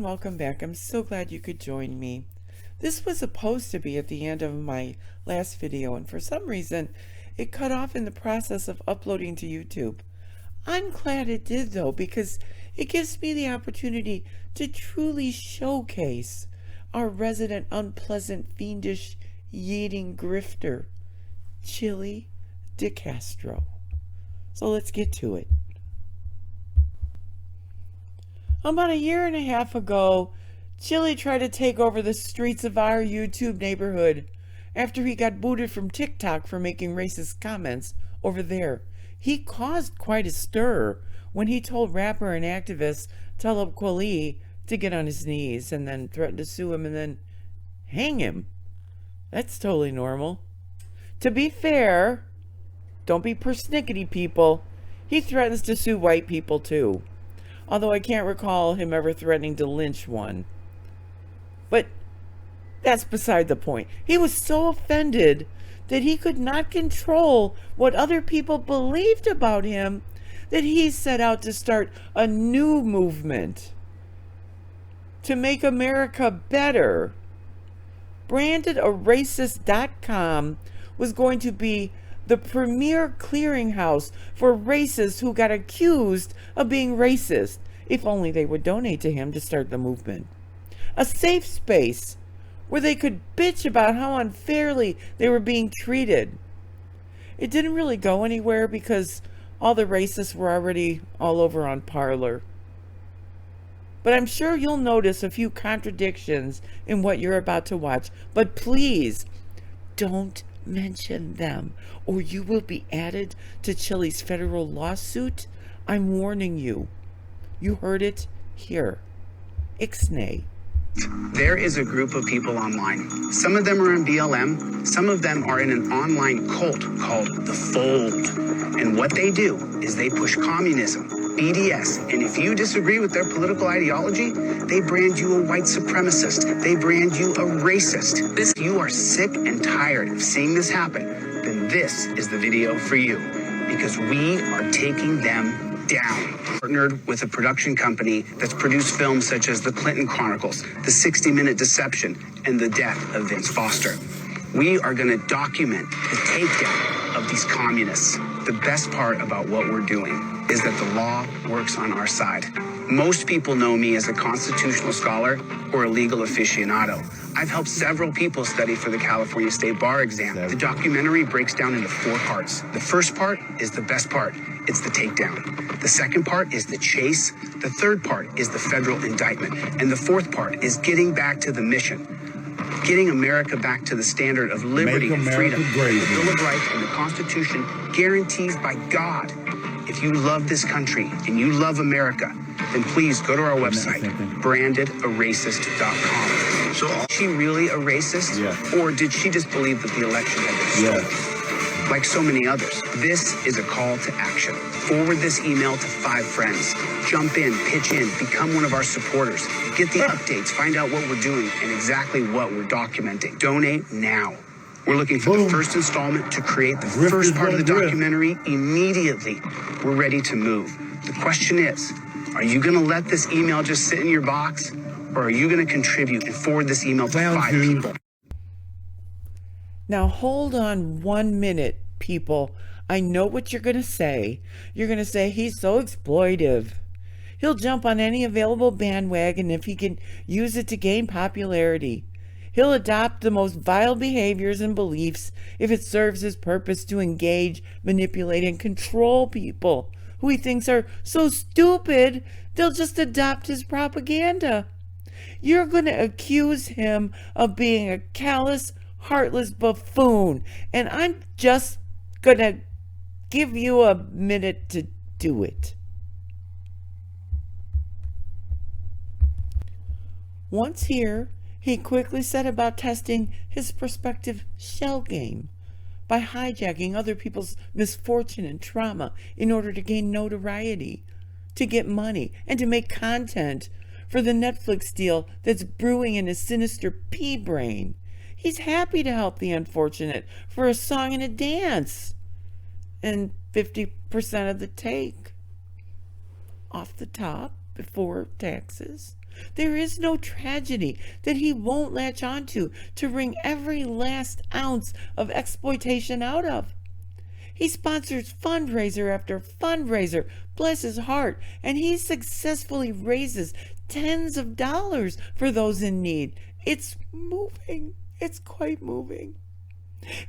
everyone, welcome back. I'm so glad you could join me. This was supposed to be at the end of my last video, and for some reason it cut off in the process of uploading to YouTube. I'm glad it did though, because it gives me the opportunity to truly showcase our resident unpleasant, fiendish, yeeting grifter, Chille DeCastro. So let's get to it. About a year and a half ago, Chille tried to take over the streets of our YouTube neighborhood after he got booted from TikTok for making racist comments over there. He caused quite a stir when he told rapper and activist Pegleg Finance to get on his knees and then threatened to sue him and then hang him. That's totally normal. To be fair, don't be persnickety, people. He threatens to sue white people too. Although I can't recall him ever threatening to lynch one. But that's beside the point. He was so offended that he could not control what other people believed about him that he set out to start a new movement to make America better. Brandedaracist.com was going to be the premier clearinghouse for racists who got accused of being racist, if only they would donate to him to start the movement. A safe space where they could bitch about how unfairly they were being treated. It didn't really go anywhere because all the racists were already all over on Parler. But I'm sure you'll notice a few contradictions in what you're about to watch. But please, don't mention them, or you will be added to Chille's federal lawsuit. I'm warning you. You heard it here. Ixnay. There is a group of people online. Some of them are in BLM. Some of them are in an online cult called The Fold. And what they do is they push communism, BDS, and if you disagree with their political ideology, they brand you a white supremacist. They brand you a racist. If you are sick and tired of seeing this happen, then this is the video for you, because we are taking them down. Partnered with a production company that's produced films such as The Clinton Chronicles, The 60-Minute Deception, and The Death of Vince Foster. We are going to document the takedown of these communists. The best part about what we're doing is that the law works on our side. Most people know me as a constitutional scholar or a legal aficionado. I've helped several people study for the California State Bar exam. The documentary breaks down into 4 parts. The first part is the best part. It's the takedown. The second part is the chase. The third part is the federal indictment. And the fourth part is getting back to the mission. Getting America back to the standard of liberty and freedom. The Bill of Rights and the Constitution guarantees by God. If you love this country and you love America, then please go to our website, brandedaracist.com. So is she really a racist? Yeah. Or did she just believe that the election had been stolen? Yeah. Like so many others, this is a call to action. Forward this email to 5 friends. Jump in, pitch in, become one of our supporters. Get the updates, find out what we're doing and exactly what we're documenting. Donate now. We're looking for the first installment to create the first part of the documentary immediately. We're ready to move. The question is, are you going to let this email just sit in your box? Or are you going to contribute and forward this email to 5 people? Now hold on 1 minute, people. I know what you're going to say. You're going to say he's so exploitive. He'll jump on any available bandwagon if he can use it to gain popularity. He'll adopt the most vile behaviors and beliefs if it serves his purpose to engage, manipulate, and control people who he thinks are so stupid they'll just adopt his propaganda. You're going to accuse him of being a callous, heartless buffoon, and I'm just going to give you a minute to do it. Once here, he quickly set about testing his prospective shell game by hijacking other people's misfortune and trauma in order to gain notoriety, to get money, and to make content for the Netflix deal that's brewing in his sinister pea brain. He's happy to help the unfortunate for a song and a dance. And 50% of the take off the top before taxes There is no tragedy that he won't latch onto to wring every last ounce of exploitation out of. He sponsors fundraiser after fundraiser, bless his heart, and he successfully raises tens of dollars for those in need. It's moving. It's quite moving.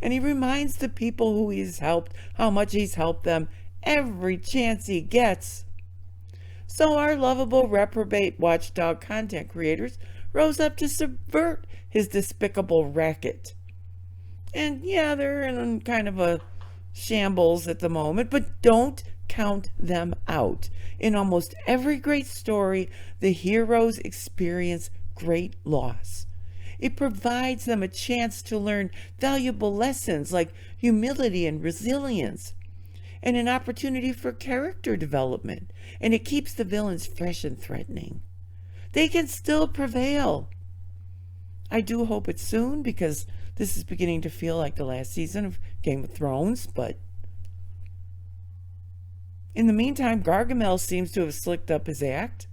And he reminds the people who he's helped how much he's helped them every chance he gets. So our lovable reprobate watchdog content creators rose up to subvert his despicable racket. And yeah, they're in kind of a shambles at the moment, but don't count them out. In almost every great story, the heroes experience great loss. It provides them a chance to learn valuable lessons like humility and resilience, and an opportunity for character development, and it keeps the villains fresh and threatening. They can still prevail. I do hope it's soon, because this is beginning to feel like the last season of Game of Thrones, but in the meantime, Gargamel seems to have slicked up his act.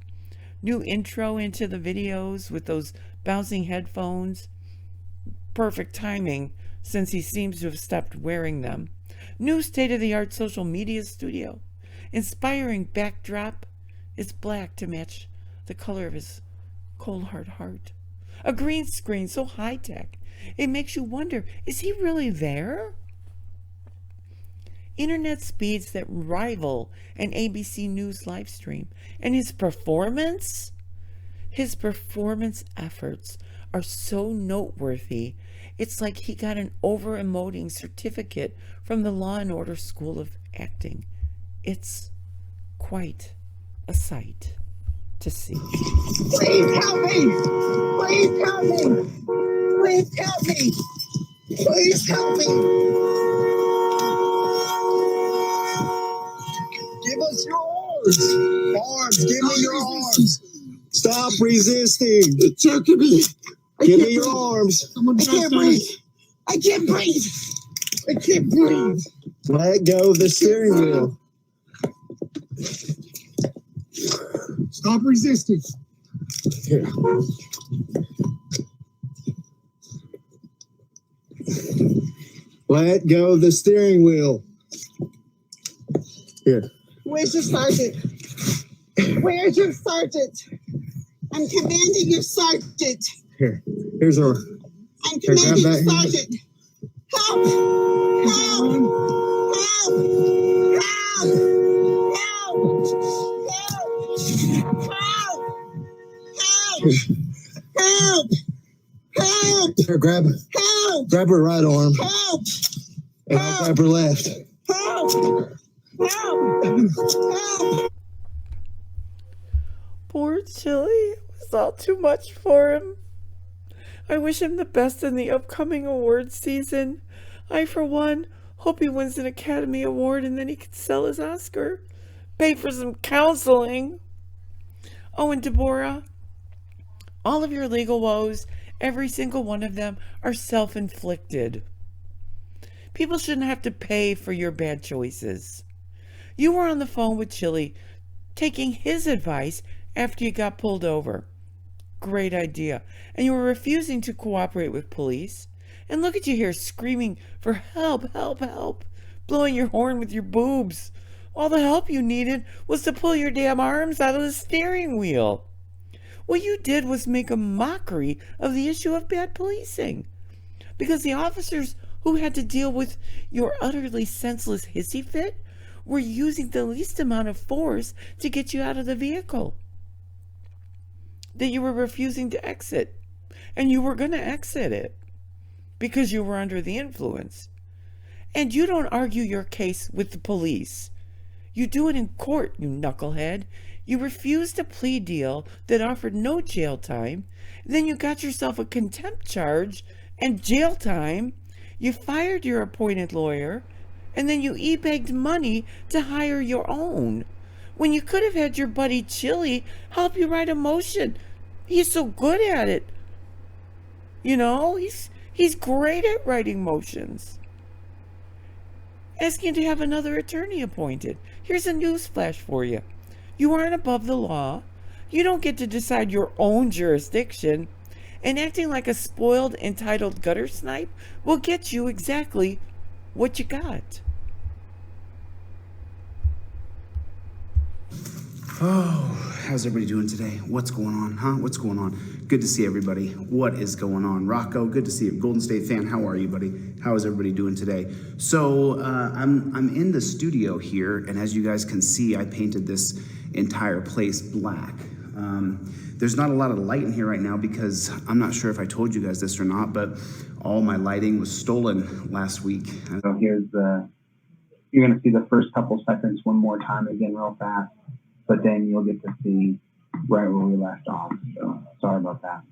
New intro into the videos with those bouncing headphones. Perfect timing, since he seems to have stopped wearing them. New state-of-the-art social media studio. Inspiring backdrop is black to match the color of his cold hard heart. A green screen so high-tech, it makes you wonder, is he really there? Internet speeds that rival an ABC News live stream. And his performance efforts are so noteworthy. It's like he got an over-emoting certificate from the Law and Order School of Acting. It's quite a sight to see. Please help me! Please help me! Please help me! Please help me! Give us your arms! Arms! Give me your arms! Stop resisting! It's choking me! Give me your arms! I can't breathe! I can't breathe! I can't breathe! Let go of the steering wheel. Stop resisting. Here. Let go of the steering wheel. Here. Where's your sergeant? Where's your sergeant? I'm commanding your sergeant. Here. Here's our. I'm commanding your grab that sergeant. Help! Help! Help! Help! Help! Help! Help! Help! Here, grab her. Help! Grab her right arm. Help! And I'll grab her left. Help! Help! Help! Poor Chille. It was all too much for him. I wish him the best in the upcoming award season. I, for one, hope he wins an Academy Award and then he can sell his Oscar. Pay for some counseling. Oh, and Deborah, all of your legal woes, every single one of them, are self-inflicted. People shouldn't have to pay for your bad choices. You were on the phone with Chille, taking his advice after you got pulled over. Great idea. And you were refusing to cooperate with police. And look at you here screaming for help, help, help, blowing your horn with your boobs. All the help you needed was to pull your damn arms out of the steering wheel. What you did was make a mockery of the issue of bad policing. Because the officers who had to deal with your utterly senseless hissy fit were using the least amount of force to get you out of the vehicle. That you were refusing to exit. And you were going to exit it because you were under the influence. And you don't argue your case with the police. You do it in court, you knucklehead. You refused a plea deal that offered no jail time. Then you got yourself a contempt charge and jail time. You fired your appointed lawyer. And then you e-begged money to hire your own. When you could have had your buddy Chille help you write a motion. He's so good at it. You know, he's great at writing motions. Asking to have another attorney appointed. Here's a news flash for you. You aren't above the law. You don't get to decide your own jurisdiction, and acting like a spoiled, entitled gutter snipe will get you exactly what you got. Oh, how's everybody doing today? What's going on, huh? What's going on? Good to see everybody. What is going on? Rocco, good to see you. Golden State fan, how are you, buddy? How is everybody doing today? So I'm in the studio here, and as you guys can see, I painted this entire place black. There's not a lot of light in here right now because I'm not sure if I told you guys this or not, but all my lighting was stolen last week. So here's you're gonna see the first couple seconds one more time again real fast, but then you'll get to see right where we left off. So sorry about that.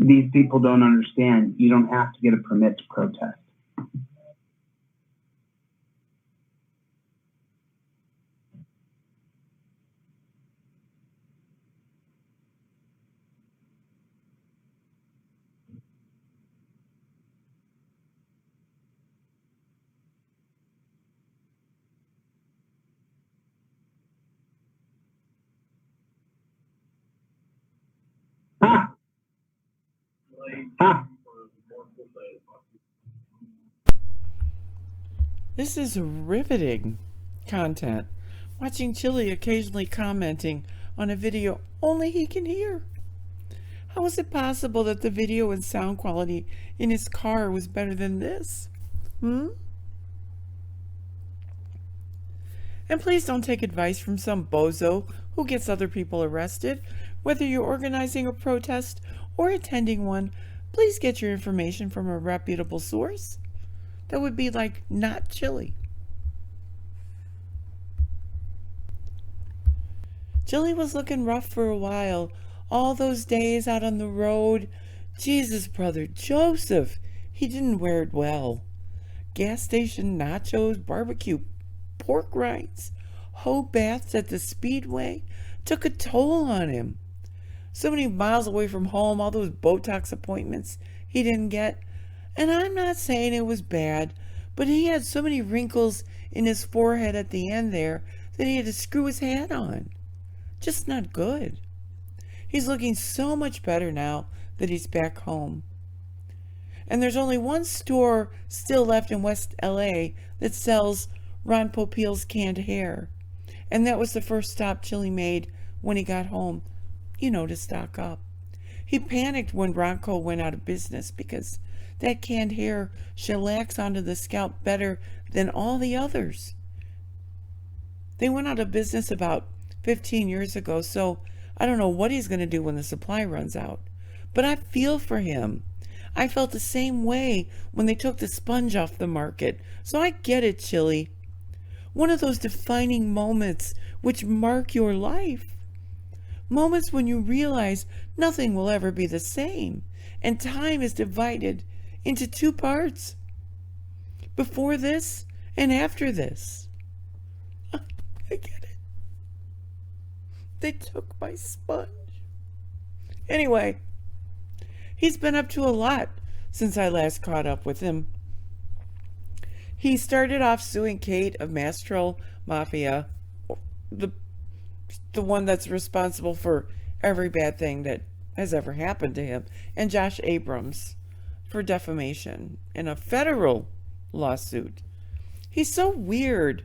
These people don't understand. You don't have to get a permit to protest. Ha! Ha! This is riveting content. Watching Chille occasionally commenting on a video only he can hear. How is it possible that the video and sound quality in his car was better than this? And please don't take advice from some bozo who gets other people arrested. Whether you're organizing a protest or attending one, please get your information from a reputable source. That would be like not Chille. Chille was looking rough for a while. All those days out on the road. Jesus, brother Joseph, he didn't wear it well. Gas station nachos, barbecue pork rinds, hoe baths at the Speedway took a toll on him. So many miles away from home, all those Botox appointments he didn't get. And I'm not saying it was bad, but he had so many wrinkles in his forehead at the end there that he had to screw his hat on. Just not good. He's looking so much better now that he's back home. And there's only one store still left in West LA that sells Ron Popeil's canned hair. And that was the first stop Chille made when he got home, to stock up. He panicked when Ronco went out of business because that canned hair shellacs onto the scalp better than all the others. They went out of business about 15 years ago, so I don't know what he's going to do when the supply runs out. But I feel for him. I felt the same way when they took the sponge off the market. So I get it, Chille. One of those defining moments which mark your life. Moments when you realize nothing will ever be the same, and time is divided into two parts. Before this and after this. I get it. They took my sponge. Anyway, he's been up to a lot since I last caught up with him. He started off suing Kate of Mass Troll Mafia, the one that's responsible for every bad thing that has ever happened to him, and Josh Abrams for defamation in a federal lawsuit. He's so weird.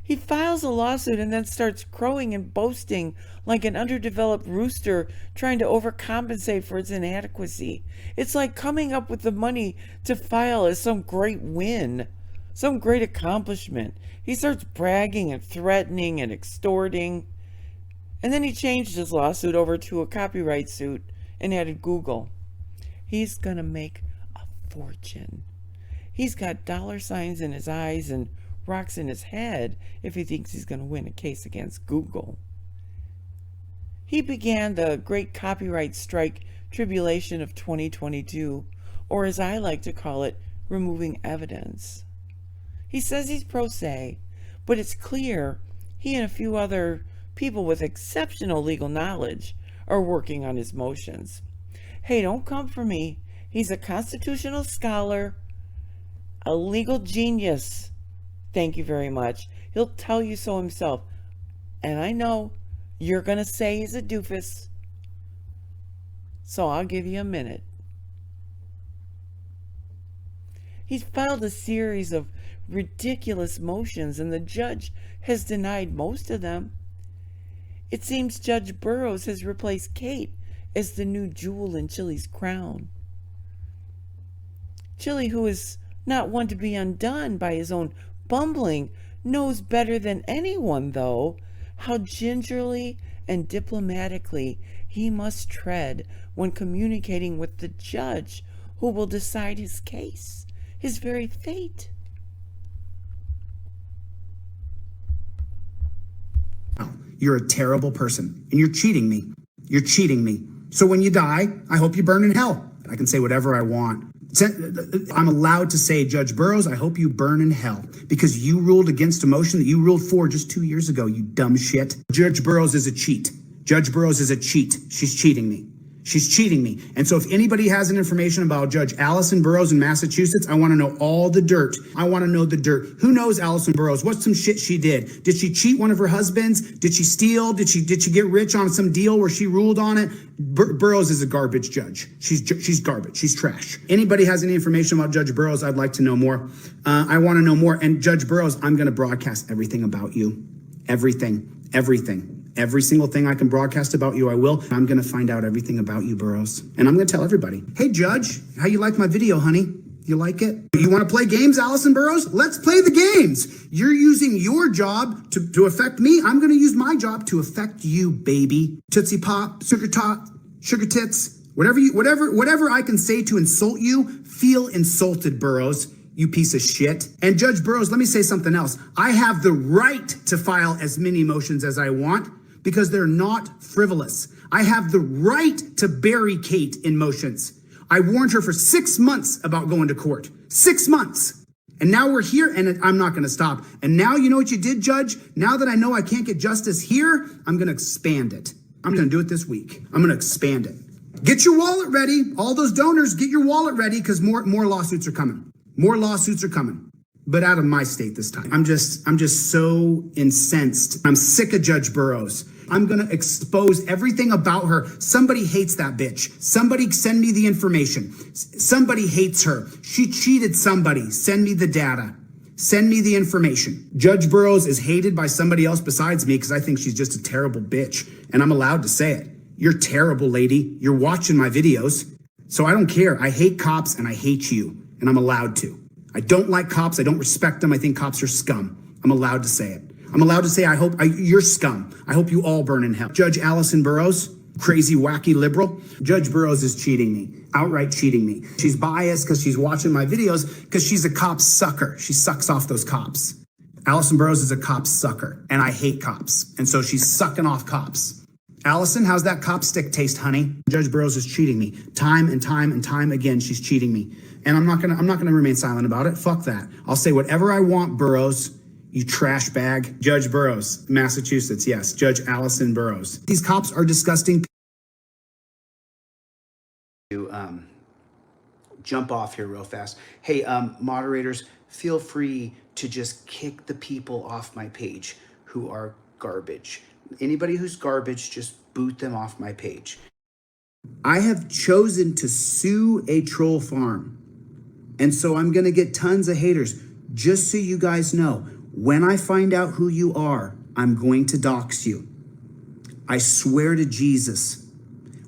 He files a lawsuit and then starts crowing and boasting like an underdeveloped rooster trying to overcompensate for its inadequacy. It's like coming up with the money to file as some great win, some great accomplishment. He starts bragging and threatening and extorting. And then he changed his lawsuit over to a copyright suit and added Google. He's gonna make a fortune. He's got dollar signs in his eyes and rocks in his head if he thinks he's gonna win a case against Google. He began the great copyright strike tribulation of 2022, or as I like to call it, removing evidence. He says he's pro se, but it's clear he and a few other people with exceptional legal knowledge are working on his motions. Hey, don't come for me. He's a constitutional scholar, a legal genius. Thank you very much. He'll tell you so himself. And I know you're going to say he's a doofus. So I'll give you a minute. He's filed a series of ridiculous motions, and the judge has denied most of them. It seems Judge Burroughs has replaced Kate as the new jewel in Chille's crown. Chille, who is not one to be undone by his own bumbling, knows better than anyone, though, how gingerly and diplomatically he must tread when communicating with the judge who will decide his case, his very fate. You're a terrible person, and you're cheating me. You're cheating me. So when you die, I hope you burn in hell. I can say whatever I want. I'm allowed to say, Judge Burroughs, I hope you burn in hell, because you ruled against a motion that you ruled for just 2 years ago, you dumb shit. Judge Burroughs is a cheat. Judge Burroughs is a cheat. She's cheating me. She's cheating me. And so if anybody has any information about Judge Allison Burroughs in Massachusetts, I want to know all the dirt. I want to know the dirt. Who knows Allison Burroughs? What's some shit she did? Did she cheat one of her husbands? Did she steal? Did she get rich on some deal where she ruled on it? Burroughs is a garbage judge. She's garbage. She's trash. Anybody has any information about Judge Burroughs? I'd like to know more. I want to know more. And Judge Burroughs, I'm going to broadcast everything about you. Everything. Every single thing I can broadcast about you, I will. I'm going to find out everything about you, Burroughs. And I'm going to tell everybody. Hey, Judge, how you like my video, honey? You like it? You want to play games, Allison Burroughs? Let's play the games. You're using your job to affect me. I'm going to use my job to affect you, baby. Tootsie Pop, Sugar Tot, Sugar Tits, whatever I can say to insult you, feel insulted, Burroughs. You piece of shit. And Judge Burroughs, let me say something else. I have the right to file as many motions as I want because they're not frivolous. I have the right to bury Kate in motions. I warned her for 6 months about going to court. 6 months. And now we're here, and I'm not going to stop. And now you know what you did, Judge? Now that I know I can't get justice here, I'm going to expand it. I'm going to do it this week. I'm going to expand it. Get your wallet ready. All those donors, get your wallet ready because more lawsuits are coming. More lawsuits are coming, but out of my state this time. I'm just so incensed. I'm sick of Judge Burroughs. I'm going to expose everything about her. Somebody hates that bitch. Somebody send me the information. Somebody hates her. She cheated somebody. Send me the data. Send me the information. Judge Burroughs is hated by somebody else besides me because I think she's just a terrible bitch. And I'm allowed to say it. You're terrible, lady. You're watching my videos. So I don't care. I hate cops and I hate you. And I'm allowed to. I don't like cops. I don't respect them. I think cops are scum. I'm allowed to say it. I'm allowed to say, you're scum. I hope you all burn in hell. Judge Allison Burroughs, crazy, wacky liberal. Judge Burroughs is cheating me, outright cheating me. She's biased because she's watching my videos because she's a cop sucker. She sucks off those cops. Allison Burroughs is a cop sucker, and I hate cops. And so she's sucking off cops. Allison, how's that cop stick taste, honey? Judge Burroughs is cheating me. Time and time and time again, she's cheating me. And I'm not gonna remain silent about it. Fuck that. I'll say whatever I want, Burroughs, you trash bag. Judge Burroughs, Massachusetts, yes. Judge Allison Burroughs. These cops are disgusting. Jump off here real fast. Hey, moderators, feel free to just kick the people off my page who are garbage. Anybody who's garbage, just boot them off my page. I have chosen to sue a troll farm. And so I'm going to get tons of haters. Just so you guys know, when I find out who you are, I'm going to dox you. I swear to Jesus.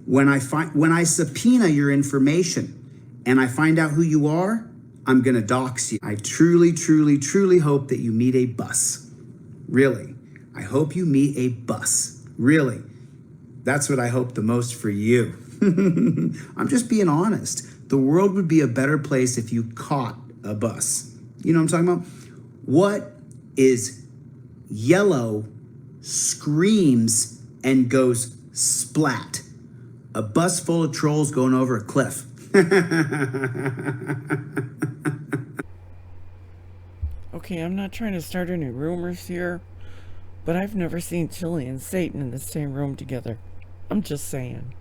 When I subpoena your information and I find out who you are, I'm going to dox you. I truly, truly, truly hope that you meet a bus. Really. I hope you meet a bus. Really. That's what I hope the most for you. I'm just being honest. The world would be a better place if you caught a bus. You know what I'm talking about? What is yellow, screams, and goes splat? A bus full of trolls going over a cliff. Okay, I'm not trying to start any rumors here, but I've never seen Chille and Satan in the same room together. I'm just saying.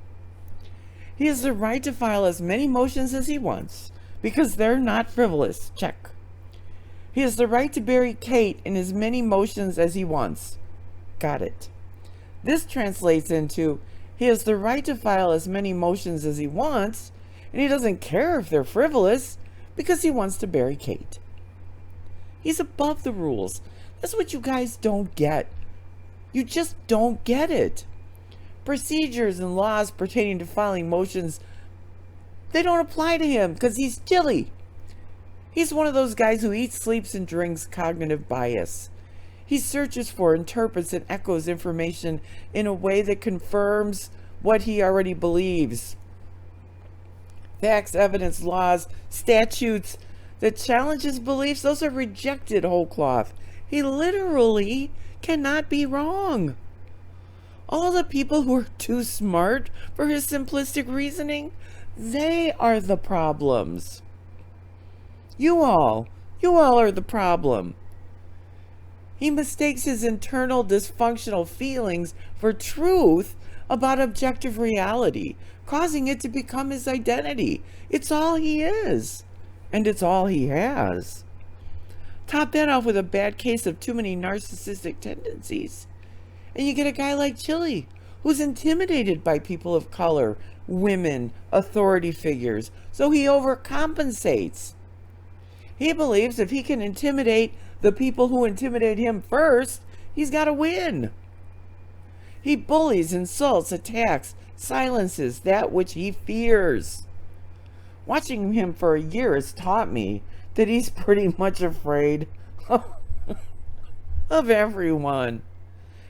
He has the right to file as many motions as he wants, because they're not frivolous. Check. He has the right to bury Kate in as many motions as he wants. Got it. This translates into, he has the right to file as many motions as he wants, and he doesn't care if they're frivolous, because he wants to bury Kate. He's above the rules. That's what you guys don't get. You just don't get it. Procedures and laws pertaining to filing motions, they don't apply to him because he's Chille. He's one of those guys who eats, sleeps, and drinks cognitive bias. He searches for, interprets, and echoes information in a way that confirms what he already believes. Facts, evidence, laws, statutes that challenge his beliefs, those are rejected whole cloth. He literally cannot be wrong. All the people who are too smart for his simplistic reasoning, they are the problems. You all are the problem. He mistakes his internal dysfunctional feelings for truth about objective reality, causing it to become his identity. It's all he is, and it's all he has. Top that off with a bad case of too many narcissistic tendencies, and you get a guy like Chille, who's intimidated by people of color, women, authority figures, so he overcompensates. He believes if he can intimidate the people who intimidate him first, he's got to win. He bullies, insults, attacks, silences that which he fears. Watching him for a year has taught me that he's pretty much afraid of everyone.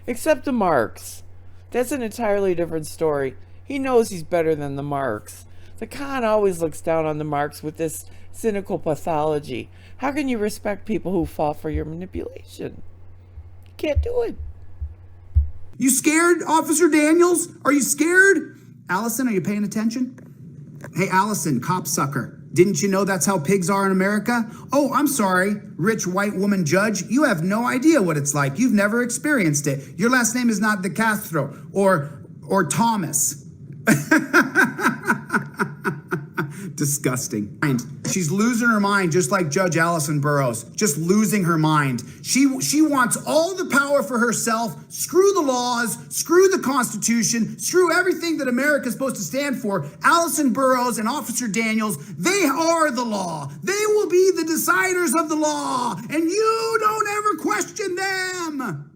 Except the marks. That's an entirely different story. He knows he's better than the marks. The con always looks down on the marks with this cynical pathology. How can you respect people who fall for your manipulation? You can't do it. You scared, Officer Daniels? Are you scared? Allison, are you paying attention? Hey, Allison, copsucker. Didn't you know that's how pigs are in America? Oh, I'm sorry, rich white woman judge. You have no idea what it's like. You've never experienced it. Your last name is not DeCastro or Thomas. Disgusting. She's losing her mind just like Judge Allison Burroughs, just losing her mind. She wants all the power for herself. Screw the laws, screw the Constitution, screw everything that America is supposed to stand for. Allison Burroughs and Officer Daniels, they are the law. They will be the deciders of the law, and you don't ever question them.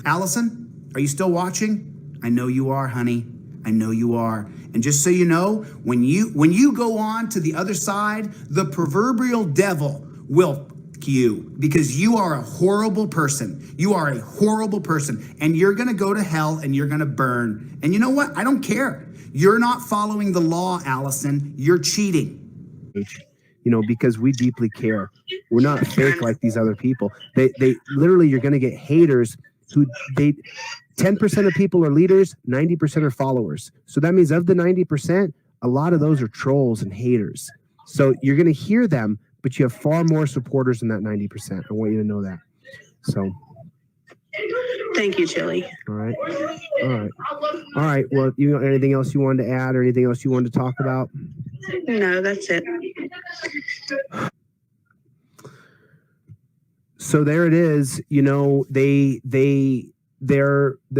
Allison, are you still watching? I know you are, honey. I know you are. And just so you know, when you go on to the other side, the proverbial devil will you, because you are a horrible person. You are a horrible person, and you're going to go to hell and you're going to burn. And you know what? I don't care. You're not following the law, Allison. You're cheating. You know, because we deeply care. We're not fake like these other people. They literally, you're going to get haters who 10% of people are leaders, 90% are followers. So that means of the 90%, a lot of those are trolls and haters. So you're going to hear them, but you have far more supporters than that 90%. I want you to know that. So. Thank you, Chille. All right. All right. Well, you know, anything else you wanted to add or anything else you wanted to talk about? No, that's it. So there it is. You know, they're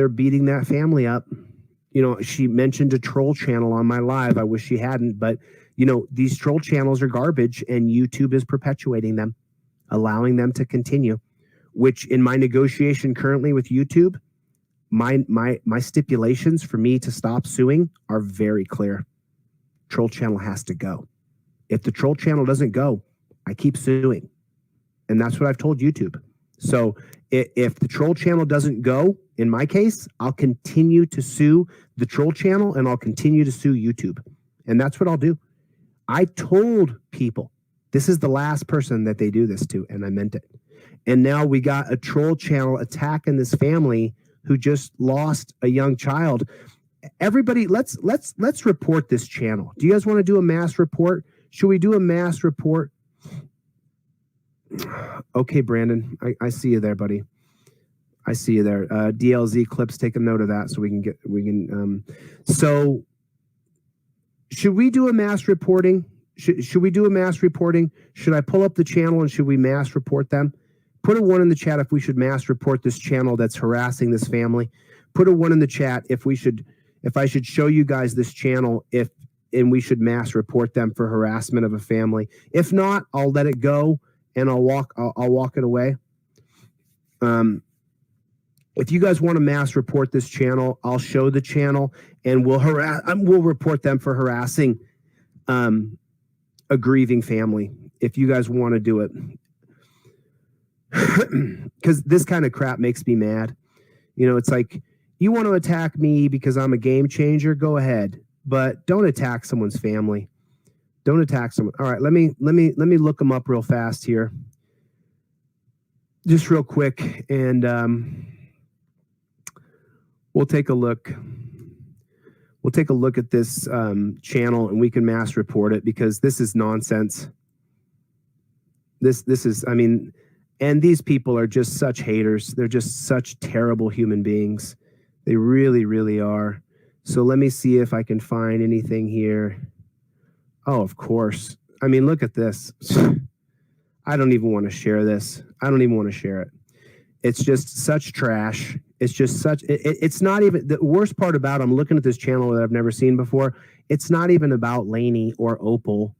beating that family up. You know, she mentioned a troll channel on my live. I wish she hadn't, but you know, these troll channels are garbage and YouTube is perpetuating them, allowing them to continue, which in my negotiation currently with YouTube, my stipulations for me to stop suing are very clear. Troll channel has to go. If the troll channel doesn't go, I keep suing. And that's what I've told YouTube. So if the troll channel doesn't go, in my case, I'll continue to sue the troll channel and I'll continue to sue YouTube. And that's what I'll do. I told people this is the last person that they do this to, and I meant it. And now we got a troll channel attacking this family who just lost a young child. Everybody, let's report this channel. Do you guys want to do a mass report? Should we do a mass report? Okay, Brandon, I see you there, buddy. I see you there. DLZ clips, take a note of that so we can. So should we do a mass reporting? Should we do a mass reporting? Should I pull up the channel and should we mass report them? Put a 1 in the chat if we should mass report this channel that's harassing this family. Put a 1 in the chat if I should show you guys this channel and we should mass report them for harassment of a family. If not, I'll let it go and I'll walk it away. If you guys want to mass report this channel, I'll show the channel and we'll report them for harassing a grieving family. If you guys want to do it, because this kind of crap makes me mad. You know, it's like, you want to attack me because I'm a game changer, go ahead, but don't attack someone's family. Don't attack someone. All right, let me look them up real fast here, just real quick, and we'll take a look. We'll take a look at this channel and we can mass report it because this is nonsense. This is, I mean, and these people are just such haters. They're just such terrible human beings. They really, really are. So let me see if I can find anything here. Oh, of course. I mean, look at this. I don't even want to share this. I don't even want to share it. It's just such trash. It's just such, it's not even, the worst part about, I'm looking at this channel that I've never seen before. It's not even about Lainey or Opal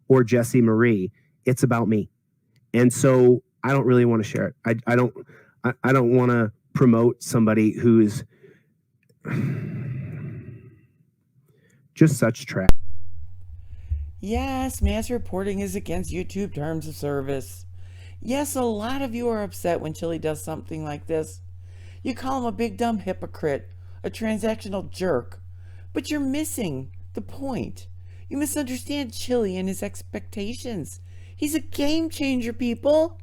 or Jessie Marie. It's about me. And so I don't really want to share it. I don't want to promote somebody who's just such trash. Yes, mass reporting is against YouTube terms of service. Yes, a lot of you are upset when Chille does something like this. You call him a big dumb hypocrite, a transactional jerk, but you're missing the point. You misunderstand Chille and his expectations. He's a game changer, people.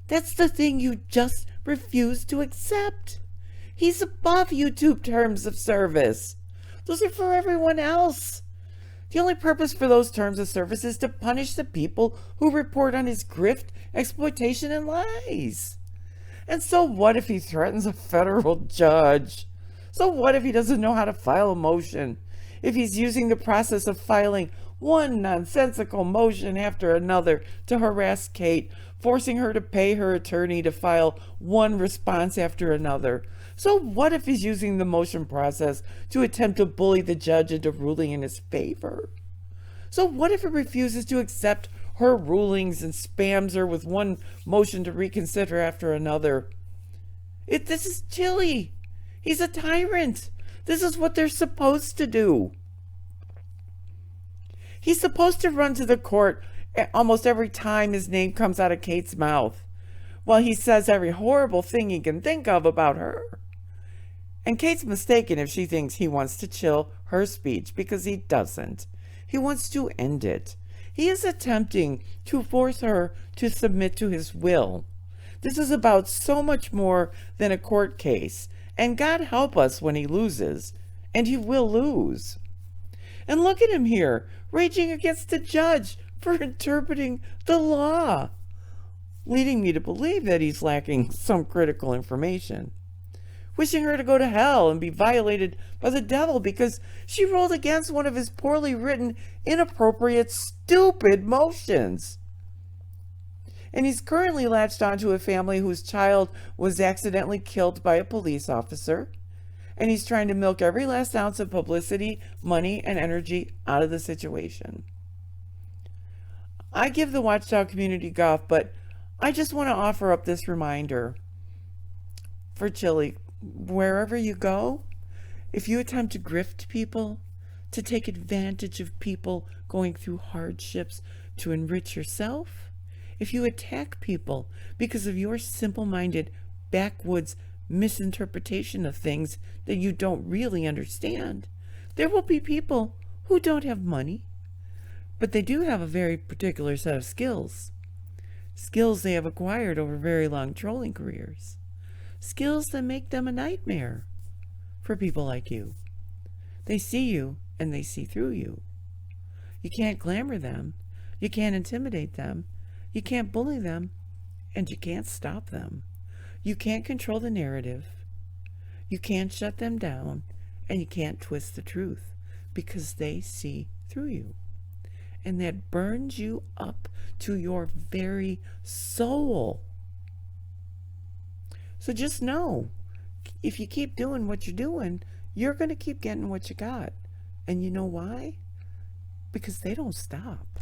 That's the thing you just refuse to accept. He's above YouTube terms of service. Those are for everyone else. The only purpose for those terms of service is to punish the people who report on his grift, exploitation, and lies. And so what if he threatens a federal judge? So what if he doesn't know how to file a motion? If he's using the process of filing one nonsensical motion after another to harass Kate, forcing her to pay her attorney to file one response after another. So what if he's using the motion process to attempt to bully the judge into ruling in his favor? So what if he refuses to accept her rulings and spams her with one motion to reconsider after another? This is Chille. He's a tyrant. This is what they're supposed to do. He's supposed to run to the court almost every time his name comes out of Kate's mouth, while he says every horrible thing he can think of about her. And Kate's mistaken if she thinks he wants to chill her speech, because he doesn't. He wants to end it. He is attempting to force her to submit to his will. This is about so much more than a court case, and God help us when he loses, and he will lose. And look at him here, raging against the judge for interpreting the law, leading me to believe that he's lacking some critical information. Wishing her to go to hell and be violated by the devil because she rolled against one of his poorly written, inappropriate, stupid motions. And he's currently latched onto a family whose child was accidentally killed by a police officer. And he's trying to milk every last ounce of publicity, money, and energy out of the situation. I give the Watchdog community guff, but I just want to offer up this reminder for Chille. Wherever you go, if you attempt to grift people, to take advantage of people going through hardships to enrich yourself, if you attack people because of your simple-minded, backwoods misinterpretation of things that you don't really understand, there will be people who don't have money, but they do have a very particular set of skills. Skills they have acquired over very long trolling careers. Skills that make them a nightmare for people like you. They see you and they see through you. You can't glamour them. You can't intimidate them. You can't bully them. And you can't stop them. You can't control the narrative. You can't shut them down. And you can't twist the truth because they see through you. And that burns you up to your very soul. So just know, if you keep doing what you're doing, you're going to keep getting what you got. And you know why? Because they don't stop.